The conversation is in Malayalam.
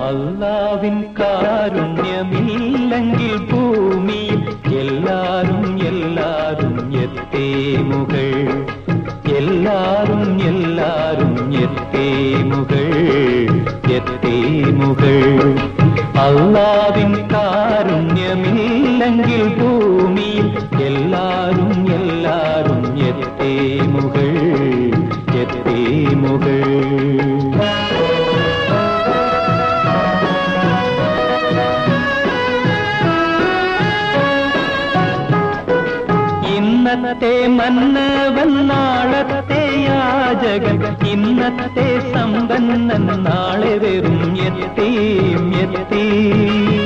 അല്ലാവിൻ കാരുണ്യമില്ലെങ്കിൽ ഭൂമിയിൽ എല്ലാരും എല്ലാരും എത്തേമുകൾ, എല്ലാരും എല്ലാരും എത്തേമുകൾ, എത്തേമുകൾ. അല്ലാവിൻ കാരുണ്യമില്ലെങ്കിൽ ഭൂമിയിൽ എല്ലാരും എല്ലാരും എത്തേമുകൾ, എത്തേമുകൾ. ഇന്നത്തെ മന്നവൻ നാളത്തെ യാചകൻ, ഇന്നത്തെ സമ്പന്നൻ നാളെ വെറും എത്തീം എത്തീം.